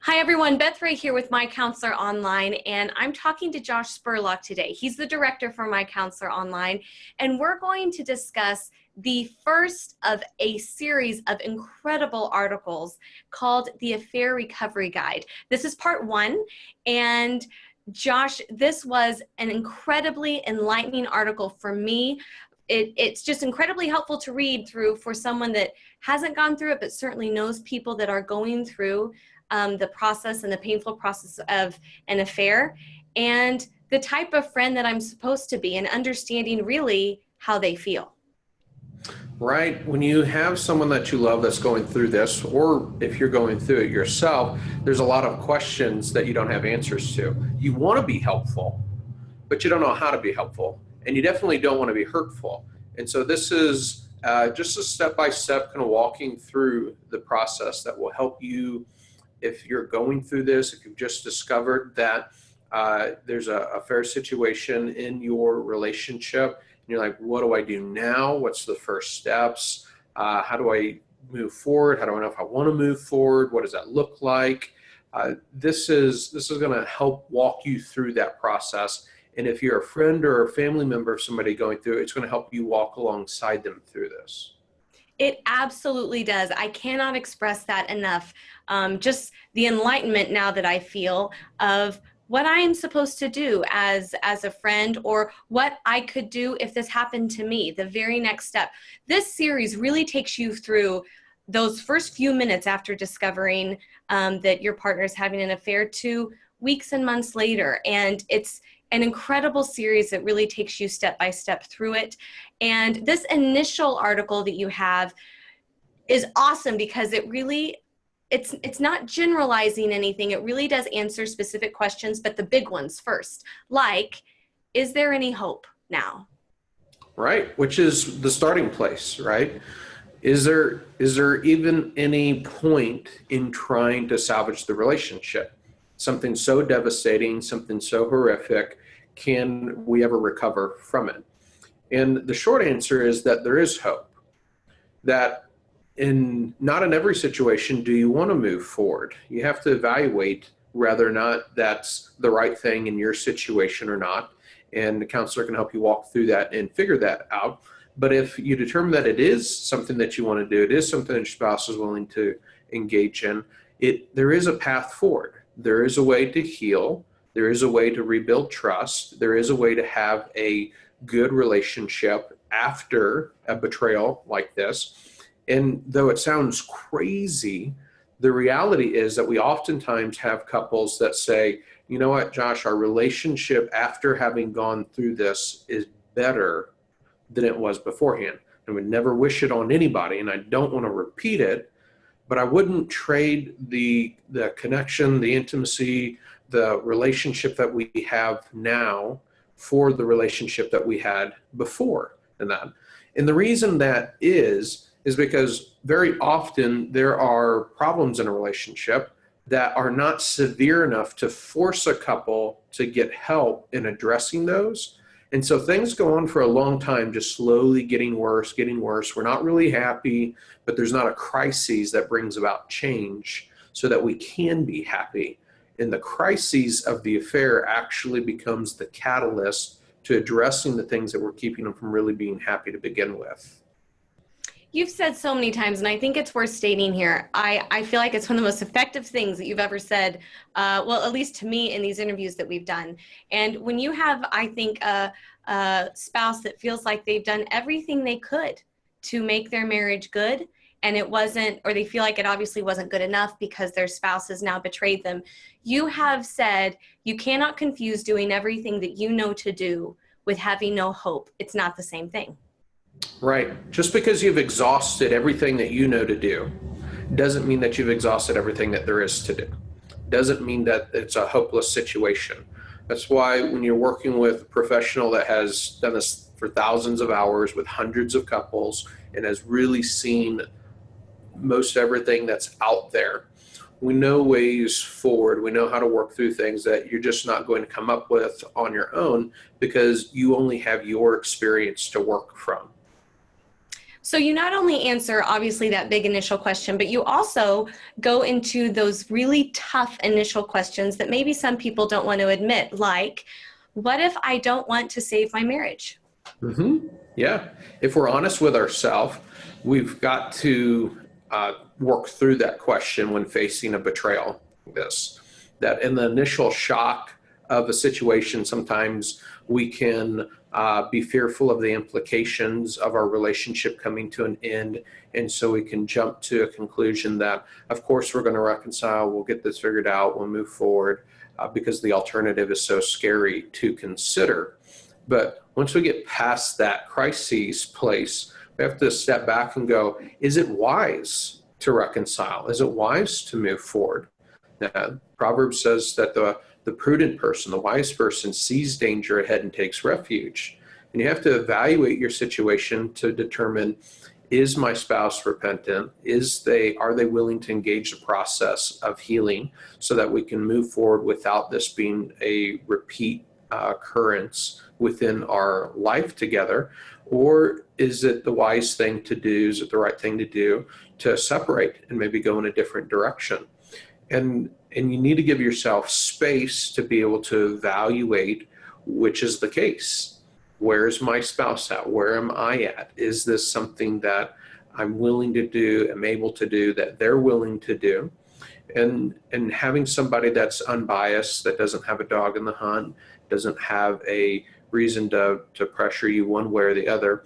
Hi everyone, Beth Ray here with MyCounselor.Online, and I'm talking to Josh Spurlock today. He's the director for MyCounselor.Online, and we're going to discuss the first of a series of incredible articles called the Affair Recovery Guide. This is part one, and Josh, this was an incredibly enlightening article for me. It's just incredibly helpful to read through for someone that hasn't gone through it, but certainly knows people that are going through the process and the painful process of an affair, and the type of friend that I'm supposed to be, and understanding really how they feel. Right. When you have someone that you love that's going through this, or if you're going through it yourself, there's a lot of questions that you don't have answers to. You want to be helpful, but you don't know how to be helpful. And you definitely don't want to be hurtful. And so this is just a step-by-step kind of walking through the process that will help you if you're going through this, if you've just discovered that there's a fair situation in your relationship, and you're like, what do I do now? What's the first steps? How do I move forward? How do I know if I want to move forward? What does that look like? This is going to help walk you through that process. And if you're a friend or a family member of somebody going through it, it's going to help you walk alongside them through this. It absolutely does. I cannot express that enough. Just the enlightenment now that I feel of what I am supposed to do as a friend, or what I could do if this happened to me, the very next step. This series really takes you through those first few minutes after discovering that your partner is having an affair to weeks and months later. And it's an incredible series that really takes you step by step through it. And this initial article that you have is awesome because it really, it's not generalizing anything. It really does answer specific questions, but the big ones first, like, is there any hope now? Right, which is the starting place, right? Is there even any point in trying to salvage the relationship? Something so devastating, something so horrific, can we ever recover from it? And the short answer is that there is hope. That not in every situation do you want to move forward. You have to evaluate whether or not that's the right thing in your situation or not. And the counselor can help you walk through that and figure that out. But if you determine that it is something that you want to do, it is something that your spouse is willing to engage in, there is a path forward. There is a way to heal. There is a way to rebuild trust. There is a way to have a good relationship after a betrayal like this. And though it sounds crazy, the reality is that we oftentimes have couples that say, you know what, Josh, our relationship after having gone through this is better than it was beforehand. I would never wish it on anybody, and I don't want to repeat it, but I wouldn't trade the connection, the intimacy, the relationship that we have now for the relationship that we had before and that. And the reason that is because very often there are problems in a relationship that are not severe enough to force a couple to get help in addressing those. And so things go on for a long time, just slowly getting worse, getting worse. We're not really happy, but there's not a crisis that brings about change so that we can be happy. And the crises of the affair actually becomes the catalyst to addressing the things that were keeping them from really being happy to begin with. You've said so many times, and I think it's worth stating here, I feel like it's one of the most effective things that you've ever said, well, at least to me in these interviews that we've done. And when you have, I think, a spouse that feels like they've done everything they could to make their marriage good, and it wasn't, or they feel like it obviously wasn't good enough because their spouse has now betrayed them, you have said you cannot confuse doing everything that you know to do with having no hope. It's not the same thing. Right. Just because you've exhausted everything that you know to do doesn't mean that you've exhausted everything that there is to do. Doesn't mean that it's a hopeless situation. That's why when you're working with a professional that has done this for thousands of hours with hundreds of couples and has really seen most everything that's out there, we know ways forward. We know how to work through things that you're just not going to come up with on your own because you only have your experience to work from. So you not only answer obviously that big initial question, but you also go into those really tough initial questions that maybe some people don't want to admit, like, what if I don't want to save my marriage? Yeah. If we're honest with ourselves, we've got to work through that question when facing a betrayal like this. That in the initial shock of a situation, sometimes we can be fearful of the implications of our relationship coming to an end. And so we can jump to a conclusion that, of course, we're going to reconcile, we'll get this figured out, we'll move forward, because the alternative is so scary to consider. But once we get past that crisis place, we have to step back and go, is it wise to reconcile? Is it wise to move forward? Proverbs says that the prudent person, the wise person, sees danger ahead and takes refuge. And you have to evaluate your situation to determine, is my spouse repentant? Are they willing to engage the process of healing so that we can move forward without this being a repeat occurrence within our life together? Or is it the wise thing to do? Is it the right thing to do to separate and maybe go in a different direction? And you need to give yourself space to be able to evaluate which is the case. Where is my spouse at? Where am I at? Is this something that I'm willing to do, am able to do, that they're willing to do? And having somebody that's unbiased, that doesn't have a dog in the hunt, doesn't have a reason to pressure you one way or the other,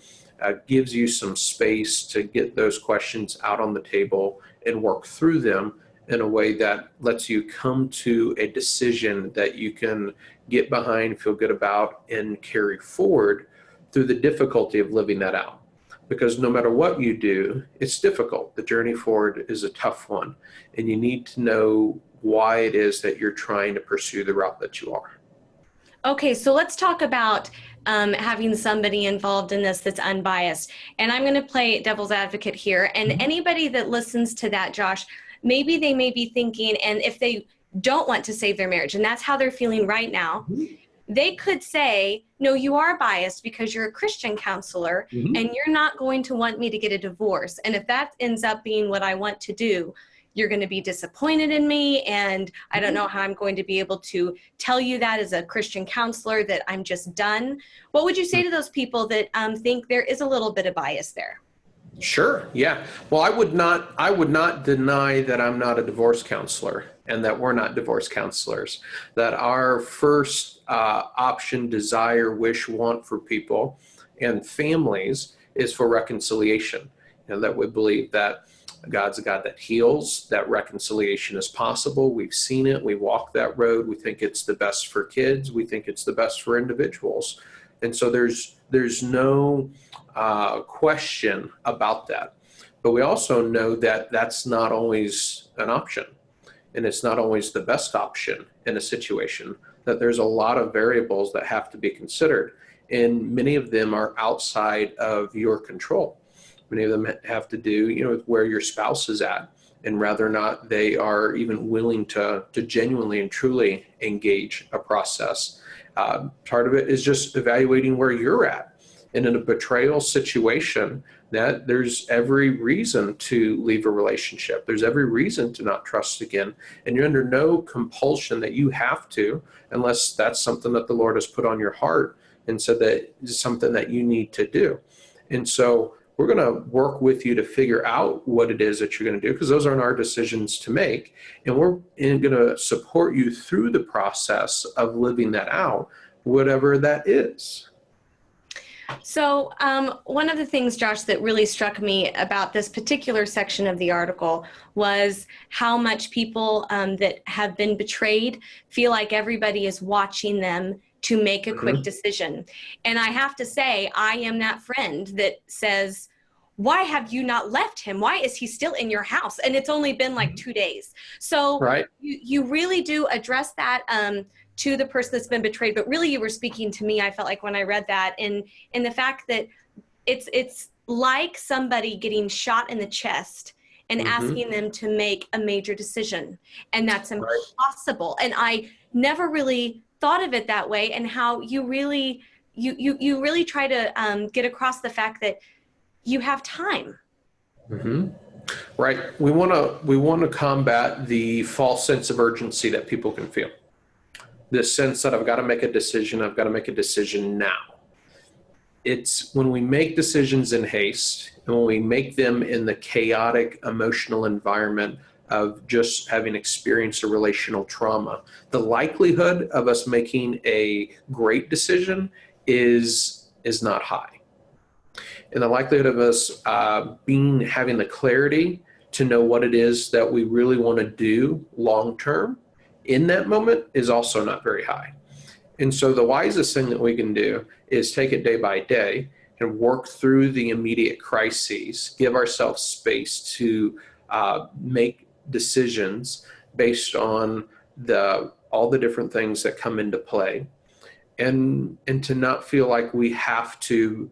gives you some space to get those questions out on the table and work through them in a way that lets you come to a decision that you can get behind, feel good about, and carry forward through the difficulty of living that out. Because no matter what you do, it's difficult. The journey forward is a tough one, and you need to know why it is that you're trying to pursue the route that you are. Okay, so let's talk about having somebody involved in this that's unbiased. And I'm going to play devil's advocate here. And anybody that listens to that, Josh, maybe they may be thinking, and if they don't want to save their marriage, and that's how they're feeling right now, they could say, no, you are biased because you're a Christian counselor and you're not going to want me to get a divorce. And if that ends up being what I want to do, you're going to be disappointed in me. And I don't know how I'm going to be able to tell you that as a Christian counselor that I'm just done. What would you say to those people that think there is a little bit of bias there? Sure. Yeah. Well, I would not deny that I'm not a divorce counselor and that we're not divorce counselors, that our first option, desire, wish, want for people and families is for reconciliation. That we believe that God's a God that heals, that reconciliation is possible. We've seen it. We walk that road. We think it's the best for kids. We think it's the best for individuals. And so there's no question about that. But we also know that that's not always an option. And it's not always the best option in a situation, that there's a lot of variables that have to be considered. And many of them are outside of your control. Many of them have to do, with where your spouse is at and whether or not they are even willing to genuinely and truly engage a process. Part of it is just evaluating where you're at. And in a betrayal situation, that there's every reason to leave a relationship. There's every reason to not trust again. And you're under no compulsion that you have to, unless that's something that the Lord has put on your heart and said that it's something that you need to do. And so we're going to work with you to figure out what it is that you're going to do, because those aren't our decisions to make. And we're going to support you through the process of living that out, whatever that is. So one of the things, Josh, that really struck me about this particular section of the article was how much people that have been betrayed feel like everybody is watching them to make a quick decision. And I have to say, I am that friend that says, why have you not left him? Why is he still in your house? And it's only been like 2 days. So you really do address that to the person that's been betrayed. But really, you were speaking to me, I felt like, when I read that, in the fact that it's like somebody getting shot in the chest and asking them to make a major decision. And that's impossible. And I never really thought of it that way, and how you really you really try to get across the fact that you have time. Hmm. Right. We want to combat the false sense of urgency that people can feel. This sense that I've got to make a decision, I've got to make a decision now. It's when we make decisions in haste and when we make them in the chaotic emotional environment of just having experienced a relational trauma, the likelihood of us making a great decision is not high. And the likelihood of us having the clarity to know what it is that we really want to do long term in that moment is also not very high. And so the wisest thing that we can do is take it day by day and work through the immediate crises, give ourselves space to make decisions based on all the different things that come into play, and to not feel like we have to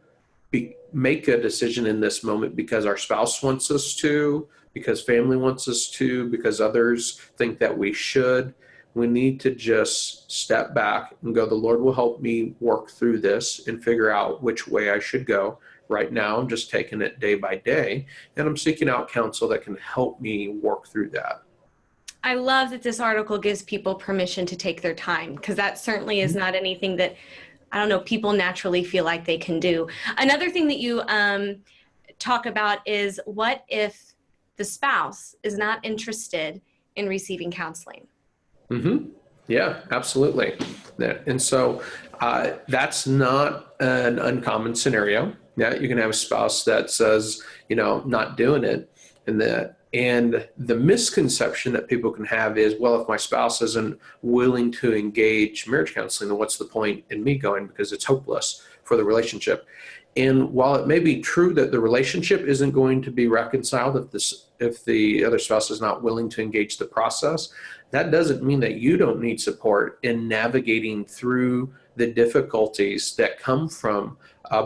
make a decision in this moment because our spouse wants us to, because family wants us to, because others think that we should. We need to just step back and go, the Lord will help me work through this and figure out which way I should go. Right now, I'm just taking it day by day, and I'm seeking out counsel that can help me work through that. I love that this article gives people permission to take their time, because that certainly is not anything that, I don't know, people naturally feel like they can do. Another thing that you talk about is, what if the spouse is not interested in receiving counseling? Mm-hmm. Yeah, absolutely. And so that's not an uncommon scenario. Yeah, you can have a spouse that says, not doing it, and the misconception that people can have is, well, if my spouse isn't willing to engage marriage counseling, then what's the point in me going, because it's hopeless for the relationship. And while it may be true that the relationship isn't going to be reconciled if the other spouse is not willing to engage the process, that doesn't mean that you don't need support in navigating through the difficulties that come from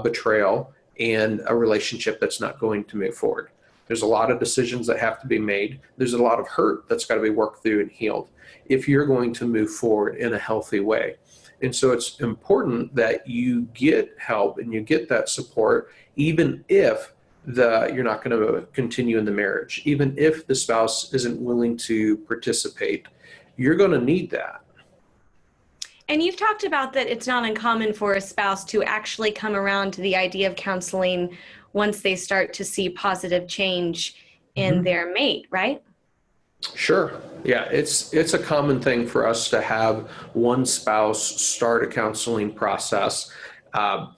betrayal and a relationship that's not going to move forward. There's a lot of decisions that have to be made. There's a lot of hurt that's got to be worked through and healed if you're going to move forward in a healthy way. And so it's important that you get help and you get that support, even if you're not going to continue in the marriage, even if the spouse isn't willing to participate. You're going to need that. And you've talked about that it's not uncommon for a spouse to actually come around to the idea of counseling once they start to see positive change in their mate, right? Sure. Yeah, it's a common thing for us to have one spouse start a counseling process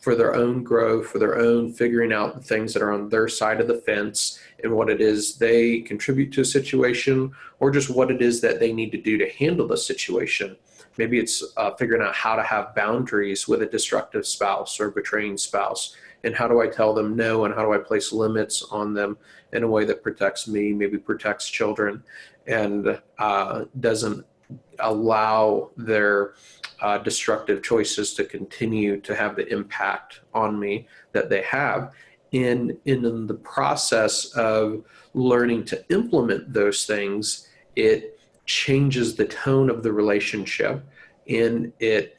for their own growth, for their own figuring out the things that are on their side of the fence and what it is they contribute to a situation, or just what it is that they need to do to handle the situation. Maybe it's figuring out how to have boundaries with a destructive spouse or betraying spouse. And how do I tell them no, and how do I place limits on them in a way that protects me, maybe protects children, and doesn't allow their destructive choices to continue to have the impact on me that they have. In the process of learning to implement those things, it changes the tone of the relationship, and it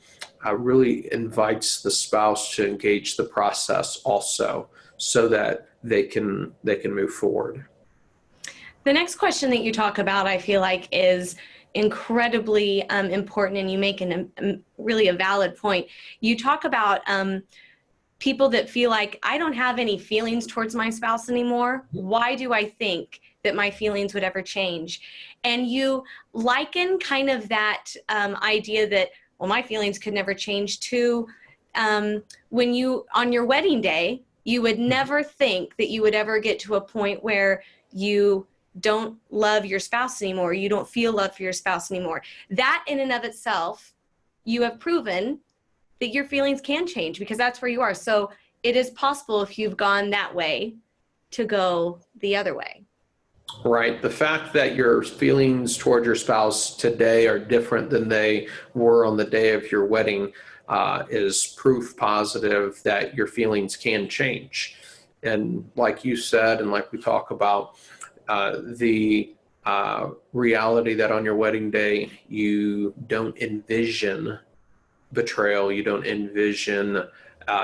really invites the spouse to engage the process also, so that they can move forward. The next question that you talk about, I feel like, is incredibly important, and you make really a valid point. You talk about people that feel like, I don't have any feelings towards my spouse anymore. Why do I think that my feelings would ever change? And you liken kind of that idea that, well, my feelings could never change, to when you, on your wedding day, you would never think that you would ever get to a point where you don't love your spouse anymore, you don't feel love for your spouse anymore. That in and of itself, you have proven that your feelings can change, because that's where you are. So it is possible, if you've gone that way, to go the other way. Right. The fact that your feelings toward your spouse today are different than they were on the day of your wedding is proof positive that your feelings can change. And like you said, and like we talk about, the reality that on your wedding day, you don't envision betrayal, you don't envision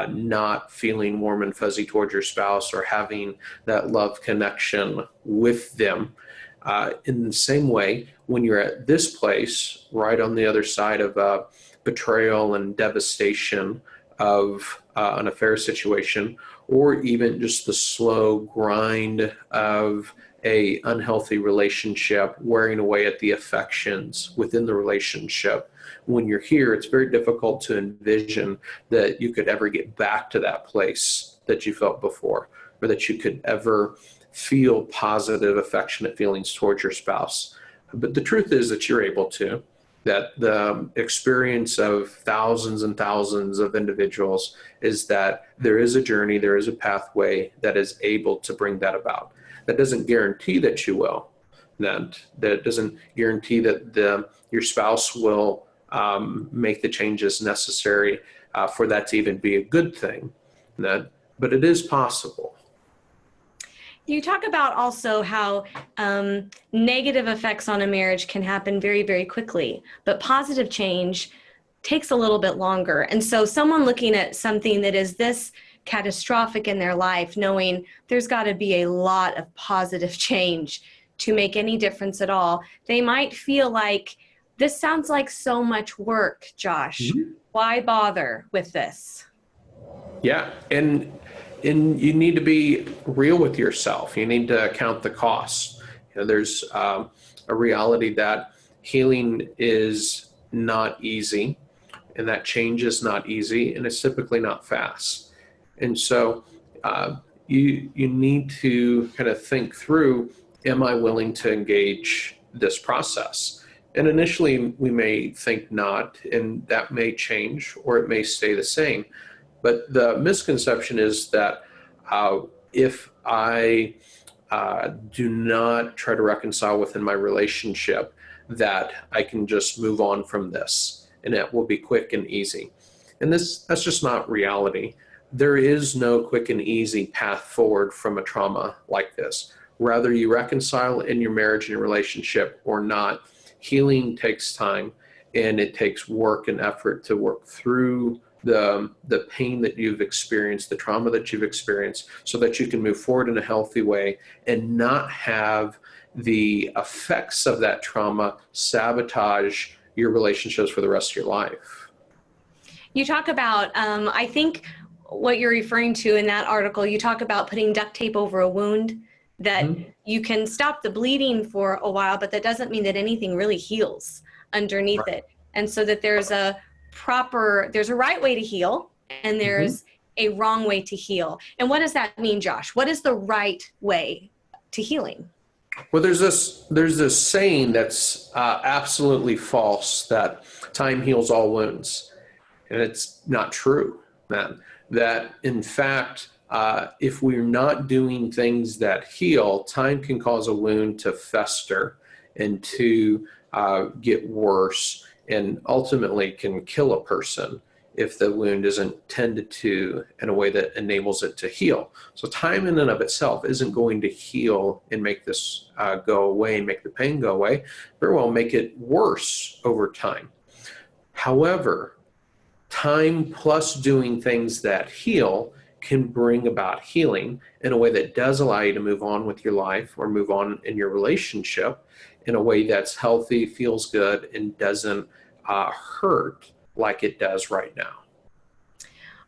not feeling warm and fuzzy towards your spouse or having that love connection with them. In the same way, when you're at this place, right on the other side of betrayal and devastation of an affair situation, or even just the slow grind of a unhealthy relationship, wearing away at the affections within the relationship. When you're here, it's very difficult to envision that you could ever get back to that place that you felt before, or that you could ever feel positive, affectionate feelings towards your spouse. But the truth is that you're able to, that the experience of thousands and thousands of individuals is that there is a journey, there is a pathway that is able to bring that about. That doesn't guarantee that you will. That doesn't guarantee that your spouse will make the changes necessary for that to even be a good thing. But it is possible. You talk about also how negative effects on a marriage can happen very, very quickly, but positive change takes a little bit longer. And so someone looking at something that is this catastrophic in their life, knowing there's got to be a lot of positive change to make any difference at all, they might feel like, this sounds like so much work, Josh. Mm-hmm. Why bother with this? Yeah, and you need to be real with yourself. You need to count the costs. There's a reality that healing is not easy, and that change is not easy, and it's typically not fast. And so you need to kind of think through, am I willing to engage this process? And initially we may think not, and that may change or it may stay the same. But the misconception is that if I do not try to reconcile within my relationship, that I can just move on from this and it will be quick and easy. And that's just not reality. There is no quick and easy path forward from a trauma like this. Whether you reconcile in your marriage and your relationship or not, healing takes time, and it takes work and effort to work through the pain that you've experienced, the trauma that you've experienced, so that you can move forward in a healthy way and not have the effects of that trauma sabotage your relationships for the rest of your life. You talk about, I think what you're referring to in that article, you talk about putting duct tape over a wound, that you can stop the bleeding for a while, but that doesn't mean that anything really heals underneath it. And so that there's a right way to heal, and there's a wrong way to heal. And what does that mean, Josh? What is the right way to healing? Well, there's this saying that's absolutely false, that time heals all wounds. And it's not true, man. That in fact, if we're not doing things that heal, time can cause a wound to fester and to get worse, and ultimately can kill a person if the wound isn't tended to in a way that enables it to heal. So time in and of itself isn't going to heal and make this go away and make the pain go away. Very well make it worse over time. However, time plus doing things that heal can bring about healing in a way that does allow you to move on with your life or move on in your relationship in a way that's healthy, feels good, and doesn't hurt like it does right now.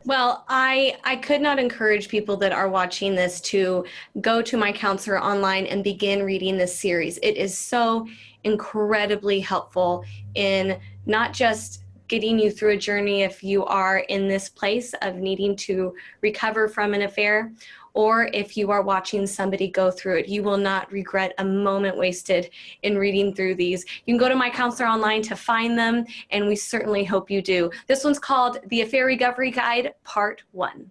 Well, I could not encourage people that are watching this to go to MyCounselor.Online and begin reading this series. It is so incredibly helpful in not just getting you through a journey if you are in this place of needing to recover from an affair, or if you are watching somebody go through it. You will not regret a moment wasted in reading through these. You can go to MyCounselor.Online to find them, and we certainly hope you do. This one's called The Affair Recovery Guide, Part 1.